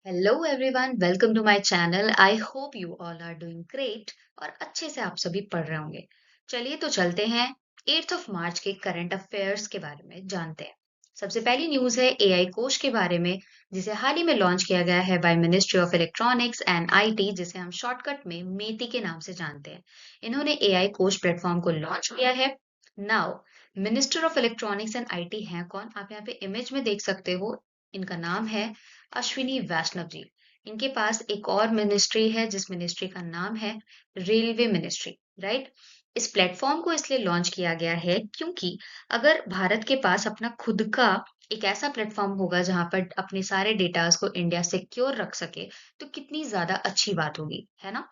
Hello everyone, welcome to my channel. I hope you all are doing great और अच्छे से आप सभी पढ़ रहे होंगे। चलिए तो चलते हैं 8th ऑफ मार्च के करंट अफेयर्स के बारे में जानते हैं। सबसे पहली न्यूज़ है एआई कोश के बारे में, जिसे हाल ही में लॉन्च किया गया है by ministry of electronics and IT, जिसे हम शॉर्टकट में मेटी के नाम से जानते हैं। इन्होंने एआई कोश प्लेटफॉर्म को लॉन्च किया है। Now minister of electronics and IT हैं कौन? आप यहाँ पे इमेज में देख सकते हो। इनका नाम है अश्विनी वैष्णव जी। इनके पास एक और मिनिस्ट्री है, जिस मिनिस्ट्री का नाम है रेलवे मिनिस्ट्री, राइट? इस प्लेटफॉर्म को इसलिए लॉन्च किया गया है क्योंकि अगर भारत के पास अपना खुद का एक ऐसा प्लेटफॉर्म होगा जहां पर अपने सारे डेटास को इंडिया सिक्योर रख सके, तो कितनी ज्यादा अच्छी बात होगी, है ना?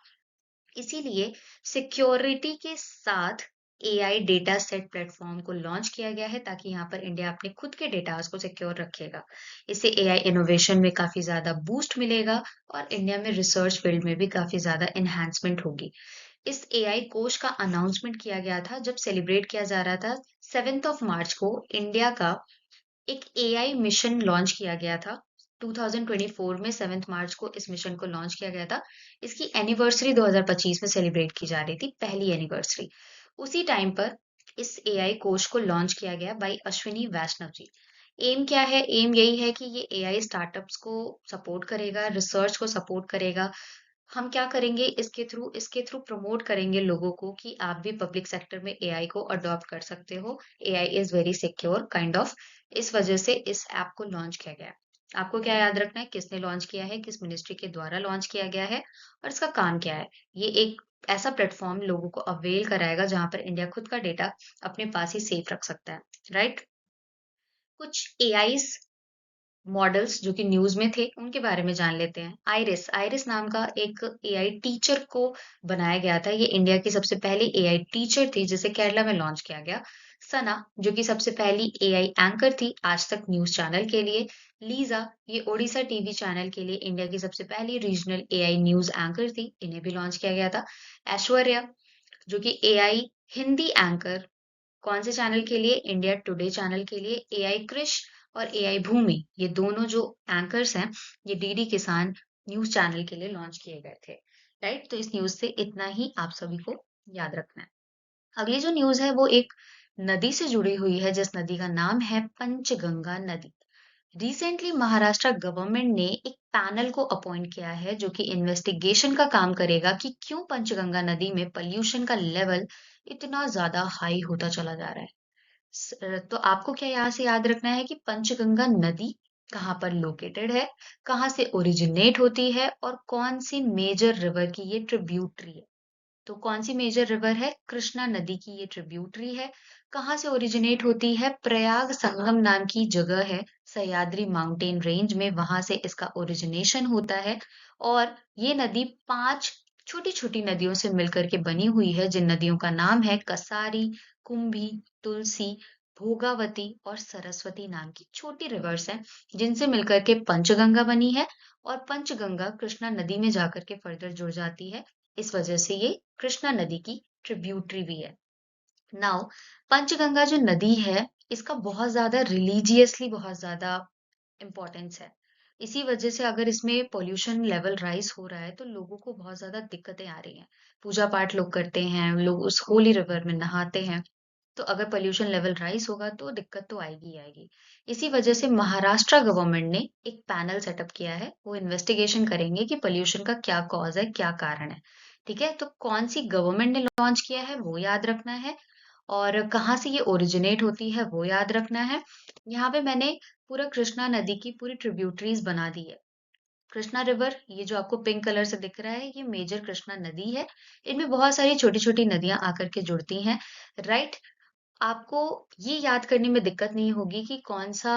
इसीलिए सिक्योरिटी के साथ एआई डेटा सेट प्लेटफॉर्म को लॉन्च किया गया है, ताकि यहाँ पर इंडिया अपने खुद के डेटास को सिक्योर रखेगा। इससे एआई इनोवेशन में काफी ज्यादा बूस्ट मिलेगा और इंडिया में रिसर्च फील्ड में भी काफी ज्यादा एनहांसमेंट होगी। इस एआई कोष का अनाउंसमेंट किया गया था जब सेलिब्रेट किया जा रहा था 7th ऑफ मार्च को। इंडिया का एक एआई मिशन लॉन्च किया गया था 2024 में। 7th मार्च को इस मिशन को लॉन्च किया गया था। इसकी एनिवर्सरी 2025 में सेलिब्रेट की जा रही थी, पहली एनिवर्सरी। उसी टाइम पर इस एआई कोष को लॉन्च किया गया बाय अश्विनी वैष्णव जी। एम क्या है? एम यही है कि ये एआई स्टार्टअप्स को सपोर्ट करेगा, रिसर्च को सपोर्ट करेगा। हम क्या करेंगे इसके थ्रू प्रमोट करेंगे लोगों को कि आप भी पब्लिक सेक्टर में एआई को अडॉप्ट कर सकते हो। AI is very secure kind of. इस वजह से इस ऐप को लॉन्च किया गया है। आपको क्या याद रखना है? किसने लॉन्च किया है, किस मिनिस्ट्री के द्वारा लॉन्च किया गया है और इसका काम क्या है। ये एक ऐसा प्लेटफॉर्म लोगों को अवेल कराएगा जहां पर इंडिया खुद का डेटा अपने पास ही सेफ रख सकता है, राइट? कुछ एआई मॉडल्स जो कि न्यूज़ में थे, उनके बारे में जान लेते हैं। आइरिस, आइरिस नाम का एक एआई टीचर को बनाया गया था। ये इंडिया की सबसे पहली एआई टीचर थी, जिसे केरला में लॉन्च किया गया। सना, जो कि सबसे पहली एआई एंकर थी आज तक न्यूज़ चैनल के लिए। लीज़ा, ये ओडिशा टीवी चैनल के लिए इंडिया की सबसे पहली रीजनल एआई न्यूज़ एंकर थी। इन्हें भी लॉन्च किया गया था। ऐश्वर्या, जो कि एआई हिंदी एंकर, कौन से चैनल के लिए? इंडिया टुडे चैनल के लिए। एआई कृष और एआई भूमि, ये दोनों जो एंकर्स हैं, ये डीडी किसान न्यूज़ चैनल के लिए लॉन्च किए गए थे, राइट? तो इस न्यूज़ से इतना ही आप सभी को याद रखना है। अगली जो न्यूज़ है वो एक नदी से जुड़ी हुई है, जिस नदी का नाम है पंचगंगा नदी। रिसेंटली महाराष्ट्र गवर्नमेंट ने एक पैनल को अपॉइंट किया है जो कि इन्वेस्टिगेशन का काम करेगा कि क्यों पंचगंगा नदी में पोल्यूशन का लेवल इतना ज्यादा हाई होता चला जा रहा है। तो आपको क्या यहाँ से याद रखना है कि पंचगंगा नदी कहाँ पर लोकेटेड है, कहाँ से ओरिजिनेट होती है और कौन सी मेजर रिवर की ये ट्रिब्यूटरी है। तो कौन सी मेजर रिवर है? कृष्णा नदी की ये ट्रिब्यूटरी है। कहाँ से ओरिजिनेट होती है? प्रयाग संगम नाम की जगह है सह्याद्री माउंटेन रेंज में, वहां से इसका ओरिजिनेशन होता है। और ये नदी 5 छोटी छोटी नदियों से मिलकर के बनी हुई है, जिन नदियों का नाम है कसारी, कुंभी, तुलसी, भोगावती और सरस्वती नाम की छोटी रिवर्स हैं, जिनसे मिलकर के पंचगंगा बनी है। और पंचगंगा कृष्णा नदी में जाकर के फर्दर जुड़ जाती है। इस वजह से ये कृष्णा नदी की ट्रिब्यूटरी भी है। नाउ पंचगंगा जो नदी है, इसका बहुत ज्यादा रिलीजियसली बहुत ज्यादा इम्पोर्टेंस है। इसी वजह से अगर इसमें पॉल्यूशन लेवल राइज हो रहा है तो लोगों को बहुत ज्यादा दिक्कतें आ रही हैं। पूजा पाठ लोग करते हैं, लोग उस होली रिवर में नहाते हैं। तो अगर पोल्यूशन लेवल राइज होगा तो दिक्कत तो आएगी ही आएगी। इसी वजह से महाराष्ट्र गवर्नमेंट ने एक पैनल सेटअप किया है। वो इन्वेस्टिगेशन करेंगे कि पोल्यूशन का क्या कॉज है, क्या कारण है। ठीक है, तो कौन सी गवर्नमेंट ने लॉन्च किया है वो याद रखना है, और कहाँ से ये ओरिजिनेट होती है वो याद रखना है। यहाँ पे मैंने पूरा कृष्णा नदी की पूरी ट्रिब्यूटरीज बना दी है। कृष्णा रिवर, ये जो आपको पिंक कलर से दिख रहा है, ये मेजर कृष्णा नदी है। इनमें बहुत सारी छोटी छोटी नदियां आकर के जुड़ती हैं, राइट? आपको ये याद करने में दिक्कत नहीं होगी कि कौन सा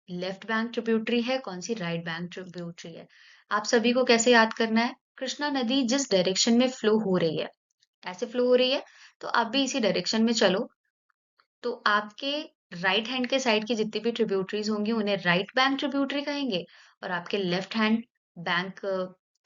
लेफ्ट बैंक ट्रिब्यूटरी है, कौन सी राइट बैंक ट्रिब्यूटरी है। आप सभी को कैसे याद करना है? कृष्णा नदी जिस डायरेक्शन में फ्लो हो रही है, ऐसे फ्लो हो रही है, तो आप भी इसी डायरेक्शन में चलो। तो आपके राइट हैंड के साइड की जितनी भी ट्रिब्यूटरीज होंगी उन्हें राइट बैंक ट्रिब्यूटरी कहेंगे, और आपके लेफ्ट हैंड बैंक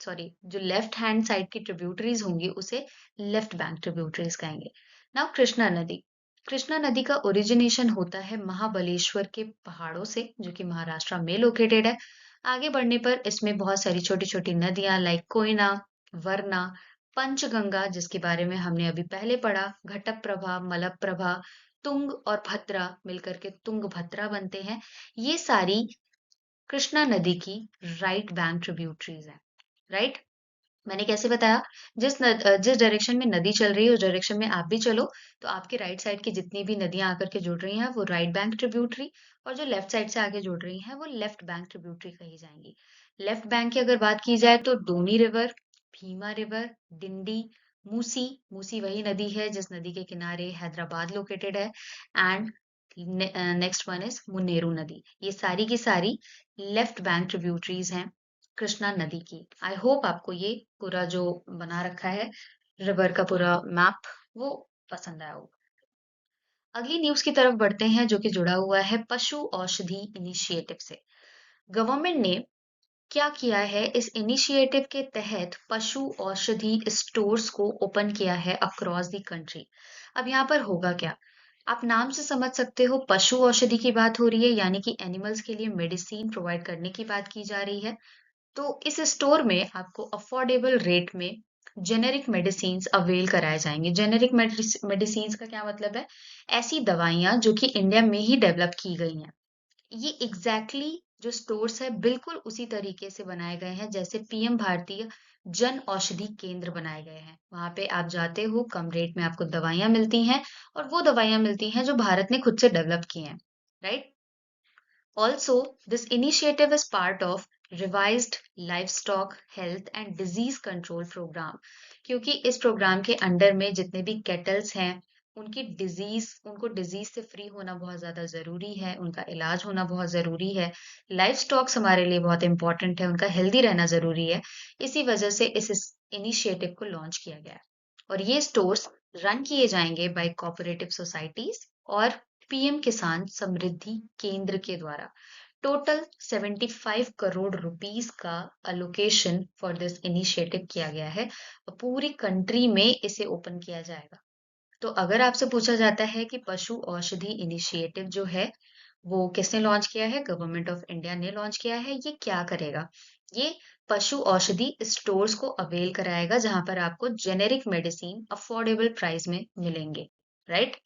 सॉरी जो लेफ्ट हैंड साइड की ट्रिब्यूटरीज होंगी उसे लेफ्ट बैंक ट्रिब्यूटरीज कहेंगे। नाउ कृष्णा नदी, कृष्णा नदी का ओरिजिनेशन होता है महाबलेश्वर के पहाड़ों से, जो कि महाराष्ट्र में लोकेटेड है। आगे बढ़ने पर इसमें बहुत सारी छोटी-छोटी नदियाँ लाइक कोयना, वरना, पंचगंगा जिसके बारे में हमने अभी पहले पढ़ा, घटप्रभा, मलप्रभा, तुंग और भद्रा मिलकर के तुंगभद्रा बनते हैं। ये सारी कृष्णा नदी की राइट बैंक ट्रिब्यूटरीज हैं, राइट? मैंने कैसे बताया? जिस डायरेक्शन में नदी चल रही है उस डायरेक्शन में आप भी चलो, तो आपके राइट साइड की जितनी भी नदियाँ आकर के जुड़ रही हैं वो राइट बैंक ट्रिब्यूटरी, और जो लेफ्ट साइड से आगे जुड़ रही हैं वो लेफ्ट बैंक ट्रिब्यूटरी कही जाएंगी। लेफ्ट बैंक की अगर बात की जाए तो डोनी रिवर, भीमा रिवर, डिंडी, मूसी, मूसी वही नदी है जिस नदी के किनारे हैदराबाद लोकेटेड है, and next one is Muneru नदी। ये सारी की सारी लेफ्ट बैंक ट्रिब्यूटरीज हैं कृष्णा नदी की। आई होप आपको ये पूरा जो बना रखा है रिवर का पूरा मैप वो पसंद आया होगा। अगली न्यूज़ की तरफ बढ़ते हैं जो कि जुड़ा हुआ है पशु औषधि इनिशिएटिव से। गवर्नमेंट ने क्या किया है, इस इनिशिएटिव के तहत पशु औषधि स्टोर्स को ओपन किया है अक्रॉस द कंट्री। अब यहाँ पर होगा क्या? आप नाम से समझ सकते हो, पशु औषधि की बात हो रही है, यानी कि एनिमल्स के लिए मेडिसिन प्रोवाइड करने की बात की जा रही है। तो इस स्टोर में आपको अफोर्डेबल रेट में जेनेरिक मेडिसिन्स अवेल कराए जाएंगे। जेनेरिक मेडिसिन्स का क्या मतलब है? ऐसी दवाइयाँ जो कि इंडिया में ही डेवलप की गई हैं। ये एग्जैक्टली जो स्टोर्स है बिल्कुल उसी तरीके से बनाए गए हैं जैसे पीएम भारतीय जन औषधि केंद्र बनाए गए हैं। वहां पे आप जाते हो, कम रेट में आपको दवाइयां मिलती हैं, और वो दवाइयां मिलती हैं जो भारत ने खुद से डेवलप की हैं, right? Also, this initiative is part of revised livestock health and disease control program, क्योंकि इस प्रोग्राम के अंडर में जितने भी केटल्स हैं उनको डिजीज से फ्री होना बहुत ज्यादा जरूरी है, उनका इलाज होना बहुत जरूरी है। लाइफ स्टॉक्स हमारे लिए बहुत इंपॉर्टेंट है, उनका हेल्दी रहना जरूरी है। इसी वजह से इस इनिशिएटिव को लॉन्च किया गया है, और ये स्टोर्स रन किए जाएंगे बाय कोऑपरेटिव सोसाइटीज और पीएम किसान समृद्धि केंद्र के द्वारा। टोटल 75 करोड़ रुपीस का अलोकेशन फॉर दिस इनिशिएटिव किया गया है, और पूरी कंट्री में इसे ओपन किया जाएगा। तो अगर आपसे पूछा जाता है कि पशु औषधि इनिशिएटिव जो है वो किसने लॉन्च किया है, गवर्नमेंट ऑफ इंडिया ने लॉन्च किया है, ये क्या करेगा? ये पशु औषधि स्टोर्स को अवेल कराएगा जहां पर आपको जेनेरिक मेडिसिन अफोर्डेबल प्राइस में मिलेंगे, राइट?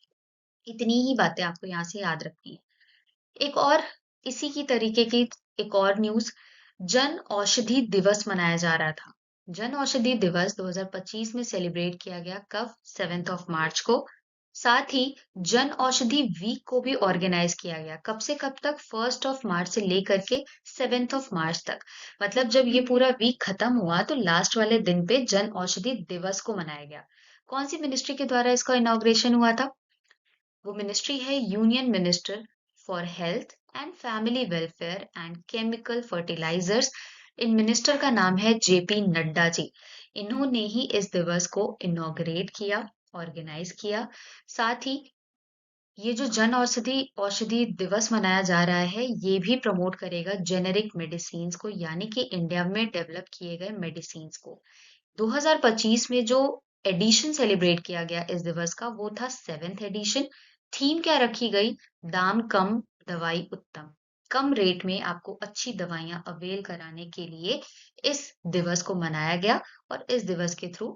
इतनी ही बातें आपको यहाँ से याद रखनी है। एक और इसी की तरीके की एक और न्यूज़, जन औषधि दिवस मनाया जा रहा था। जन औषधि दिवस 2025 में सेलिब्रेट किया गया, कब? 7th ऑफ मार्च को। साथ ही जन औषधि वीक को भी ऑर्गेनाइज किया गया, कब से कब तक? 1st ऑफ मार्च से लेकर के 7th ऑफ मार्च तक। मतलब जब ये पूरा वीक खत्म हुआ तो लास्ट वाले दिन पे जन औषधि दिवस को मनाया गया। कौन सी मिनिस्ट्री के द्वारा इसका इनॉग्रेशन हुआ था? वो मिनिस्ट्री है union minister for health and family welfare and chemical fertilisers. इन मिनिस्टर का नाम है जेपी नड्डा जी। इन्होंने ही इस दिवस को इनॉग्रेट किया, ऑर्गेनाइज किया। साथ ही ये जो जन औषधि औषधि दिवस मनाया जा रहा है ये भी प्रमोट करेगा जेनेरिक मेडिसिन्स को, यानी कि इंडिया में डेवलप किए गए मेडिसिन्स को। 2025 में जो एडिशन सेलिब्रेट किया गया इस दिवस का वो था 7th एडिशन। थीम क्या रखी गई? दाम कम, दवाई उत्तम। कम रेट में आपको अच्छी दवाइयां अवेल कराने के लिए इस दिवस को मनाया गया, और इस दिवस के थ्रू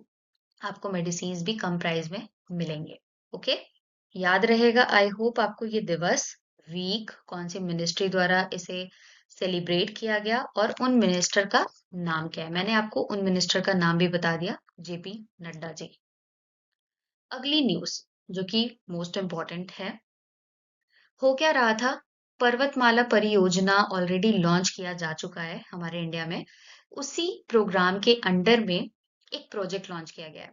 आपको मेडिसिन भी कम प्राइस में मिलेंगे। ओके, याद रहेगा। आई होप आपको ये दिवस, वीक, कौन सी मिनिस्ट्री द्वारा इसे सेलिब्रेट किया गया और उन मिनिस्टर का नाम क्या है। मैंने आपको उन मिनिस्टर का नाम भी बता दिया, जेपी नड्डा जी। अगली न्यूज जो कि मोस्ट इम्पोर्टेंट है, हो क्या रहा था? पर्वतमाला परियोजना ऑलरेडी लॉन्च किया जा चुका है हमारे इंडिया में। उसी प्रोग्राम के अंडर में एक प्रोजेक्ट लॉन्च किया गया है।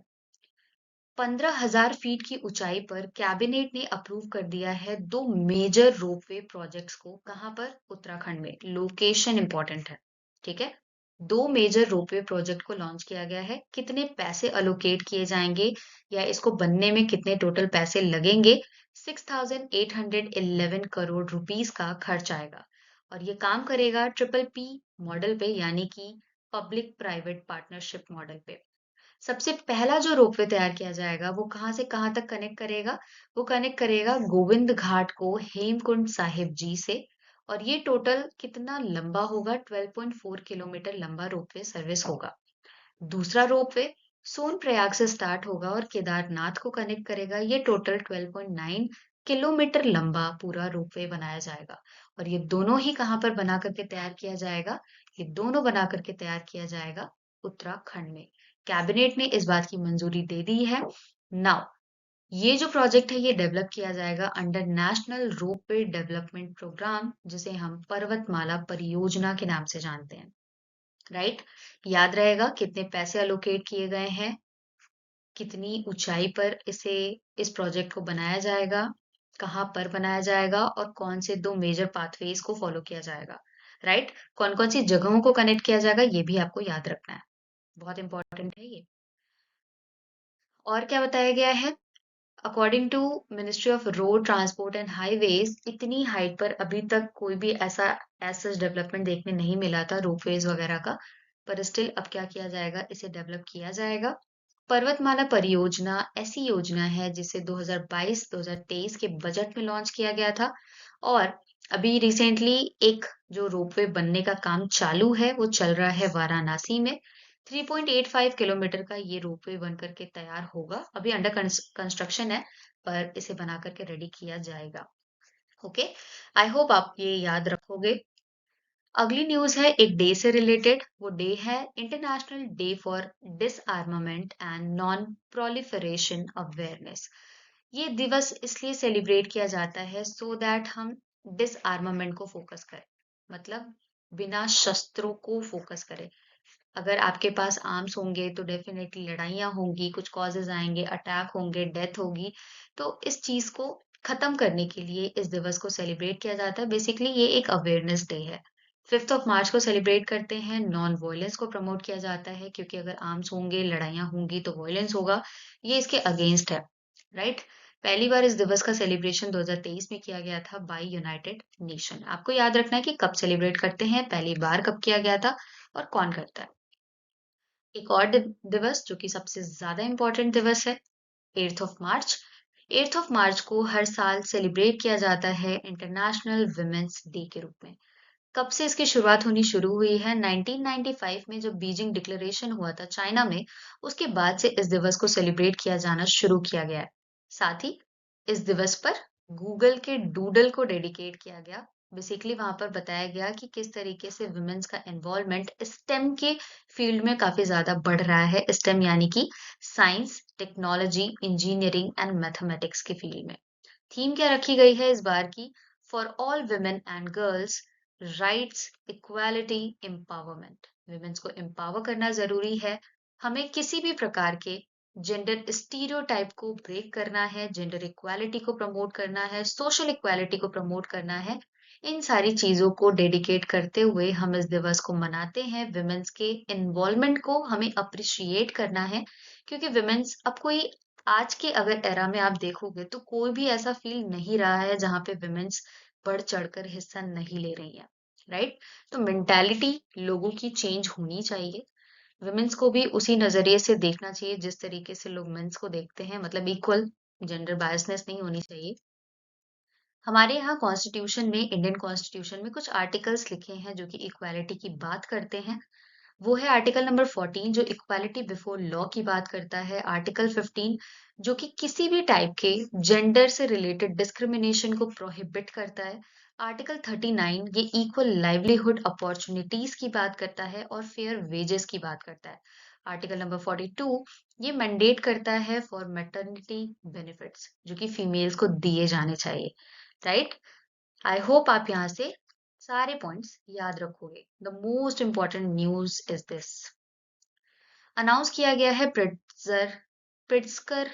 15,000 फीट की ऊंचाई पर कैबिनेट ने अप्रूव कर दिया है दो मेजर रोपवे प्रोजेक्ट्स को। कहां पर? उत्तराखंड में। लोकेशन इंपॉर्टेंट है, ठीक है? दो मेजर रोपवे प्रोजेक्ट को लॉन्च किया गया है। कितने पैसे अलोकेट किए जाएंगे या इसको बनने में कितने टोटल पैसे लगेंगे? 6,811 करोड़ रुपीस का खर्च आएगा, और ये काम करेगा ट्रिपल पी मॉडल पे, यानी कि पब्लिक प्राइवेट पार्टनरशिप मॉडल पे। सबसे पहला जो रोपवे तैयार किया जाएगा वो कहाँ से कहाँ तक कनेक्ट करेगा? वो कनेक्ट करेगा गोविंद घाट को हेमकुंड साहिब जी से, और ये टोटल कितना लंबा होगा? 12.4 किलोमीटर लंबा रोपवे सर्विस होगा। दूसरा रोपवे सोनप्रयाग से स्टार्ट होगा और केदारनाथ को कनेक्ट करेगा। ये टोटल 12.9 किलोमीटर लंबा पूरा रोपवे बनाया जाएगा। और ये दोनों ही कहाँ पर बना करके तैयार किया जाएगा? ये दोनों बना करके तैयार किया जाएगा उत्तराखंड में। कैबिनेट ने इस बात की मंजूरी दे दी है। नाउ ये जो प्रोजेक्ट है ये डेवलप किया जाएगा under national ropeway development programme, जिसे हम पर्वतमाला परियोजना के नाम से जानते हैं। राइट? याद रहेगा कितने पैसे अलोकेट किए गए हैं, कितनी ऊंचाई पर इस प्रोजेक्ट को बनाया जाएगा, कहाँ पर बनाया जाएगा और कौन से दो मेजर पाथवेज को फॉलो किया जाएगा। राइट? कौन कौन सी जगहों को कनेक्ट किया जाएगा ये भी आपको याद रखना है। बहुत इंपॉर्टेंट है ये। और क्या बताया गया है? According to ministry of road transport and highways, इतनी हाइट पर अभी तक कोई भी ऐसा सच डेवलपमेंट देखने नहीं मिला था रोपवेज वगैरह का। पर स्टिल अब क्या किया जाएगा? इसे डेवलप किया जाएगा। पर्वतमाला परियोजना ऐसी योजना है जिसे 2022-2023 के बजट में लॉन्च किया गया था। और अभी रिसेंटली एक जो रोपवे बनने का काम चालू है वो चल रहा है वाराणसी में। 3.85 किलोमीटर का ये रोपवे बन करके तैयार होगा। अभी अंडर कंस्ट्रक्शन है, पर इसे बना करके रेडी किया जाएगा। ओके, आई होप आप ये याद रखोगे। अगली न्यूज है एक डे से रिलेटेड। वो डे है international day for डिसआर्मामेंट and non proliferation awareness. ये दिवस इसलिए सेलिब्रेट किया जाता है सो दैट हम डिसआर्मामेंट को फोकस करें, मतलब बिना शस्त्रों को फोकस करें। अगर आपके पास आर्म्स होंगे तो डेफिनेटली लड़ाइयाँ होंगी, कुछ कॉजेज़ आएँगे, अटैक होंगे, डेथ होगी। तो इस चीज़ को ख़त्म करने के लिए इस दिवस को सेलिब्रेट किया जाता है। बेसिकली ये एक अवेयरनेस डे है। 5th ऑफ मार्च को सेलिब्रेट करते हैं, नॉन वायलेंस को प्रमोट किया जाता है क्योंकि अगर आर्म्स होंगे, लड़ाइयाँ होंगी तो वायलेंस होगा। ये इसके अगेंस्ट है, राइट? पहली बार इस दिवस का सेलिब्रेशन 2023 में किया गया था बाय यूनाइटेड नेशन। आपको याद रखना है कि कब सेलिब्रेट करते हैं, पहली बार कब किया गया था और कौन करता है। एक और दिवस जो कि सबसे ज्यादा इंपॉर्टेंट दिवस है, 8th of March. 8th of March को हर साल सेलिब्रेट किया जाता है इंटरनेशनल वुमेन्स डे के रूप में। कब से इसकी शुरुआत होनी शुरू हुई है? 1995 में जब बीजिंग डिक्लेरेशन हुआ था चाइना में, उसके बाद से इस दिवस को सेलिब्रेट किया जाना शुरू किया गया है। साथ ही इस दिवस पर गूगल के डूडल को डेडिकेट किया गया। बेसिकली वहां पर बताया गया कि किस तरीके से वुमेन्स का इन्वॉल्वमेंट स्टेम के फील्ड में काफी ज्यादा बढ़ रहा है। स्टेम यानी कि science, technology, engineering and mathematics के फील्ड में। थीम क्या रखी गई है इस बार की? For all women and girls, rights, equality, empowerment. Womens को एम्पावर करना जरूरी है। हमें किसी भी प्रकार के जेंडर स्टीरियोटाइप को ब्रेक करना है, जेंडर इक्वालिटी को प्रमोट करना है, सोशल इक्वालिटी को प्रमोट करना है। इन सारी चीजों को डेडिकेट करते हुए हम इस दिवस को मनाते हैं। विमेंस के इन्वॉल्वमेंट को हमें अप्रिशिएट करना है क्योंकि विमेंस अब कोई आज के अगर एरा में आप देखोगे तो कोई भी ऐसा फील नहीं रहा है जहाँ पे विमेंस बढ़ चढ़कर हिस्सा नहीं ले रही हैं। राइट? तो मेंटालिटी लोगों की चेंज होनी चाहिए। वुमेन्स को भी उसी नजरिए से देखना चाहिए जिस तरीके से लोग मेंस को देखते हैं, मतलब इक्वल, जेंडर बायसनेस नहीं होनी चाहिए। हमारे यहाँ कॉन्स्टिट्यूशन में, इंडियन कॉन्स्टिट्यूशन में कुछ आर्टिकल्स लिखे हैं जो कि इक्वालिटी की बात करते हैं। वो है आर्टिकल नंबर 14 जो इक्वालिटी बिफोर लॉ की बात करता है। आर्टिकल 15 जो कि किसी भी टाइप के जेंडर से रिलेटेड डिस्क्रिमिनेशन को प्रोहिबिट करता है। आर्टिकल 39 ये इक्वल लाइवलीहुड अपॉर्चुनिटीज की बात करता है और फेयर वेजेस की बात करता है। आर्टिकल नंबर 42 ये मैंडेट करता है फॉर मैटरनिटी बेनिफिट्स जो कि फीमेल्स को दिए जाने चाहिए। राइट? आई होप आप यहाँ से सारे पॉइंट्स याद रखोगे। The most important news is this. Announce किया गया है प्रिट्जकर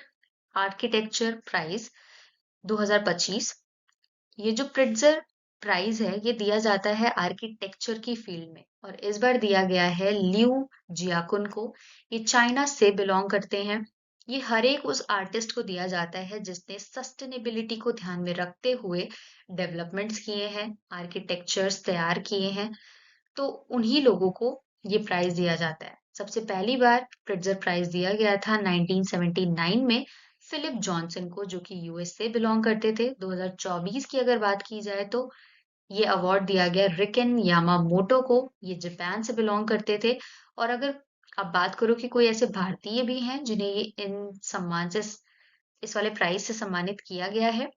आर्किटेक्चर प्राइज 2025। ये जो प्रिट्जर प्राइज है ये दिया जाता है आर्किटेक्चर की फील्ड में और इस बार दिया गया है लियू जियाकुन को। ये चाइना से बिलोंग करते हैं। ये हर एक उस आर्टिस्ट को दिया जाता है जिसने सस्टेनेबिलिटी को ध्यान में रखते हुए डेवलपमेंट्स किए हैं, आर्किटेक्चर्स तैयार किए हैं। तो उन्हीं लोगों को ये प्राइज दिया जाता है। सबसे पहली बार प्रिट्जर प्राइज दिया गया था 1979 में फिलिप जॉनसन को जो कि यूएस से बिलोंग करते थे। 2024 की अगर बात की जाए तो ये अवार्ड दिया गया रिकेन यामामोटो को। ये जापान से बिलोंग करते थे। और अगर आप बात करो कि कोई ऐसे भारतीय भी हैं जिन्हें ये इन सम्मान से इस वाले प्राइज से सम्मानित किया गया है,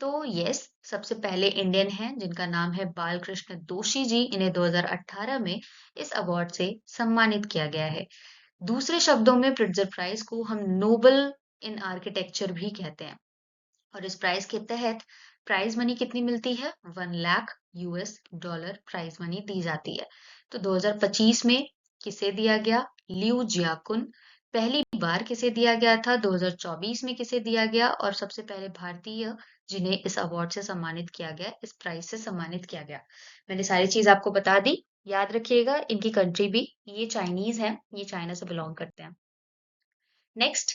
तो यस, सबसे पहले इंडियन हैं जिनका नाम है बालकृष्ण दोषी जी। इन्हें 2018 में इस अवार्ड से सम्मानित किया गया है। दूसरे शब्दों में प्रिट्जर प्राइज को हम नोबल इन आर्किटेक्चर भी कहते हैं। और इस प्राइज के तहत प्राइज मनी कितनी मिलती है? 1 lakh US dollar prize money दी जाती है। तो 2025 में किसे दिया गया? Liu Jiakun. पहली बार किसे दिया गया था? 2024 में किसे दिया गया? और सबसे पहले भारतीय जिन्हें इस अवार्ड से सम्मानित किया गया, इस प्राइज से सम्मानित किया गया। मैंने सारी चीज आपको बता दी। याद रखिएगा इनकी कंट्री भी, ये चाइनीज हैं, ये चाइना से बिलोंग करते हैं। नेक्स्ट,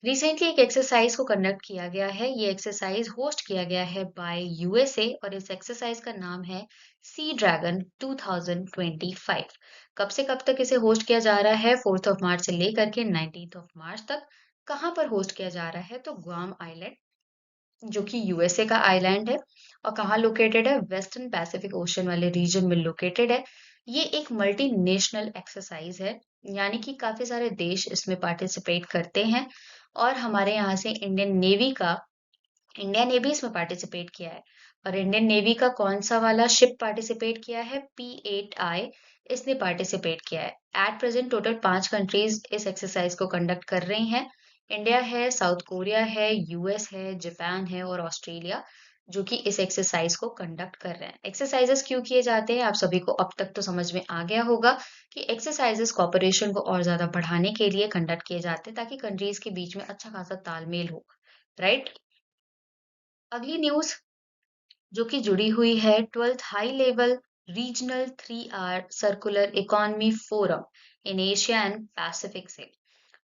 रिसेंटली एक एक्सरसाइज को कंडक्ट किया गया है। ये एक्सरसाइज होस्ट किया गया है बाय यूएसए और इस एक्सरसाइज का नाम है सी ड्रैगन 2025। कब से कब तक इसे होस्ट किया जा रहा है? 4th ऑफ मार्च से लेकर के 19th ऑफ मार्च तक। कहाँ पर होस्ट किया जा रहा है? तो ग्वाम आइलैंड, जो कि यूएसए का आइलैंड है। और कहाँ लोकेटेड है? वेस्टर्न पैसिफिक ओशन वाले रीजन में लोकेटेड है। ये एक मल्टीनेशनल एक्सरसाइज है, यानी कि काफी सारे देश इसमें पार्टिसिपेट करते हैं। और हमारे यहाँ से इंडियन नेवी इसमें पार्टिसिपेट किया है। और इंडियन नेवी का कौन सा वाला शिप पार्टिसिपेट किया है? P8I इसने पार्टिसिपेट किया है। एट प्रेजेंट टोटल 5 कंट्रीज इस एक्सरसाइज को कंडक्ट कर रही हैं। इंडिया है, साउथ कोरिया है, यूएस है, जापान है और ऑस्ट्रेलिया, जो कि इस एक्सरसाइज को कंडक्ट कर रहे हैं। एक्सरसाइजेस क्यों किए जाते हैं? आप सभी को अब तक तो समझ में आ गया होगा कि एक्सरसाइजेस कॉपरेशन को और ज्यादा बढ़ाने के लिए कंडक्ट किए जाते हैं, ताकि कंट्रीज के बीच में अच्छा खासा तालमेल हो। राइट। अगली न्यूज जो कि जुड़ी हुई है 12th high level regional 3R circular economy forum in Asia and Pacific से।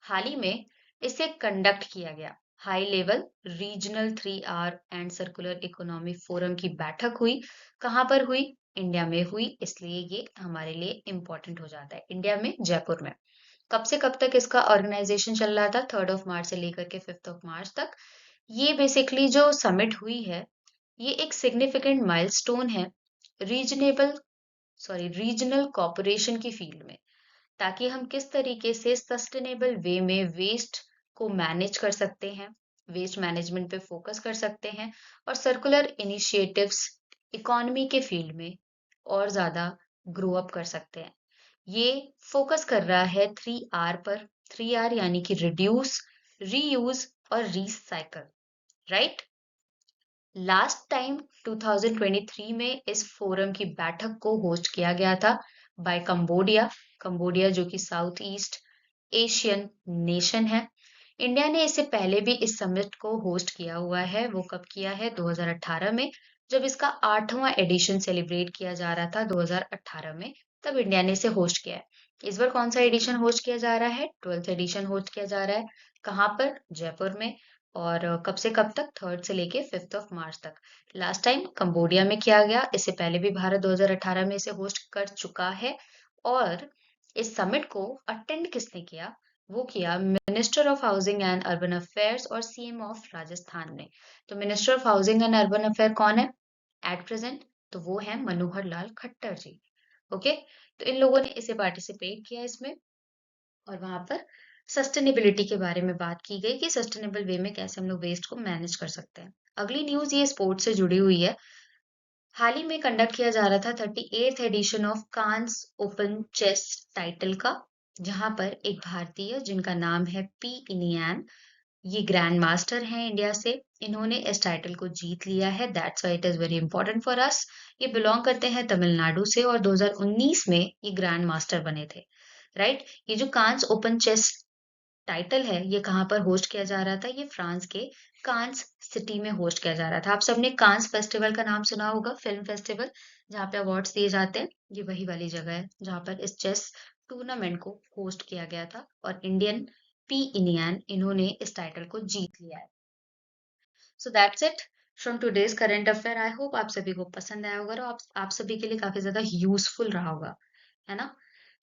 हाल ही में इसे कंडक्ट किया गया। High level regional 3R and circular economy forum की बैठक हुई। कहाँ पर हुई? इंडिया में हुई, इसलिए ये हमारे लिए इम्पोर्टेंट हो जाता है। इंडिया में, जयपुर में। कब से कब तक इसका ऑर्गेनाइजेशन चल रहा था? 3rd ऑफ मार्च से लेकर के 5th ऑफ मार्च तक। ये बेसिकली जो समिट हुई है, ये एक सिग्निफिकेंट माइलस्टोन है रीजनेबल रीजनल कॉपरेशन की फील्ड में, ताकि हम किस तरीके से सस्टेनेबल वे में वेस्ट को मैनेज कर सकते हैं, वेस्ट मैनेजमेंट पे फोकस कर सकते हैं और सर्कुलर इनिशिएटिव्स इकोनॉमी के फील्ड में और ज्यादा ग्रो अप कर सकते हैं। ये फोकस कर रहा है 3R पर। 3R यानी कि रिड्यूस, रीयूज और रीसाइकल। राइट। लास्ट टाइम 2023 में इस फोरम की बैठक को होस्ट किया गया था बाय कंबोडिया। कंबोडिया जो कि साउथ ईस्ट एशियन नेशन है। इंडिया ने इससे पहले भी इस समिट को होस्ट किया हुआ है। वो कब किया है? 2018 में, जब इसका 8वां एडिशन सेलिब्रेट किया जा रहा था 2018 में, तब इंडिया ने इसे होस्ट किया है। इस बार कौन सा एडिशन होस्ट किया जा रहा है? 12th एडिशन होस्ट किया जा रहा है। कहाँ पर? जयपुर में। और कब से कब तक? 3rd से लेके 5th ऑफ मार्च तक। लास्ट टाइम कंबोडिया में किया गया, इससे पहले भी भारत 2018 में इसे होस्ट कर चुका है। और इस समिट को अटेंड किसने किया? वो किया minister of housing and urban affairs और सीएम ऑफ राजस्थान ने। तो minister of housing and urban affair कौन है एट प्रेजेंट? तो वो है मनोहर लाल खट्टर जी। ओके। तो इन लोगों ने इसे पार्टिसिपेट किया इसमें। और वहां पर सस्टेनेबिलिटी के बारे में बात की गई कि सस्टेनेबल वे में कैसे हम लोग वेस्ट को मैनेज कर सकते हैं। अगली न्यूज ये स्पोर्ट्स से जुड़ी हुई है। हाल ही में कंडक्ट किया जा रहा था 38th edition of Cannes open chess title का, जहां पर एक भारतीय जिनका नाम है पी इनियान, ये ग्रैंड मास्टर हैं इंडिया से। इन्होंने इस टाइटल को जीत लिया है। That's why it is very important for us. ये बिलोंग करते हैं तमिलनाडु से और 2019 में ये ग्रैंड मास्टर बने थे। राइट। ये जो कांस ओपन चेस टाइटल है, ये कहाँ पर होस्ट किया जा रहा था? ये फ्रांस के कांस सिटी में होस्ट किया जा रहा था। आप सबने कांस फेस्टिवल का नाम सुना होगा, फिल्म फेस्टिवल जहाँ पे अवार्ड्स दिए जाते हैं। ये वही वाली जगह है जहाँ पर इस चेस टूर्नामेंट को होस्ट किया गया था और इंडियन पी इनियन इन्होंने इस टाइटल को जीत लिया है। So that's it from today's current affair. I hope आप सभी को पसंद आया होगा और आप सभी के लिए काफी ज्यादा यूजफुल रहा होगा, है ना?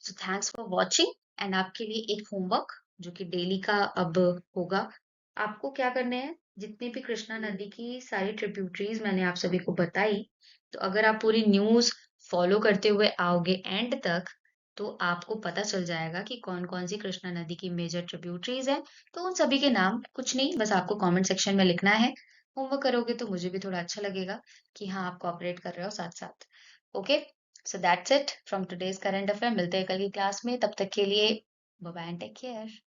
So thanks for watching. And आपके लिए एक होमवर्क जो कि डेली का अब होगा। आपको क्या करने हैं? जितनी भी कृष्णा नदी की सारी ट्रिब्यूटरीज मैंने आप सभी को बताई, तो अगर आप पूरी न्यूज़ फ़ॉलो करते हुए आओगे एंड तक, तो आपको पता चल जाएगा कि कौन-कौन सी कृष्णा नदी की मेजर ट्रिब्यूटरीज़ हैं। तो उन सभी के नाम कुछ नहीं, बस आपको कमेंट सेक्शन में लिखना है। होमवर्क करोगे तो मुझे भी थोड़ा अच्छा लगेगा कि हाँ, आप कोऑपरेट कर रहे हो साथ-साथ। Okay? So that's it from today's current affair. मिलते हैं कल की क्लास में, तब तक के लिए bye bye and take care.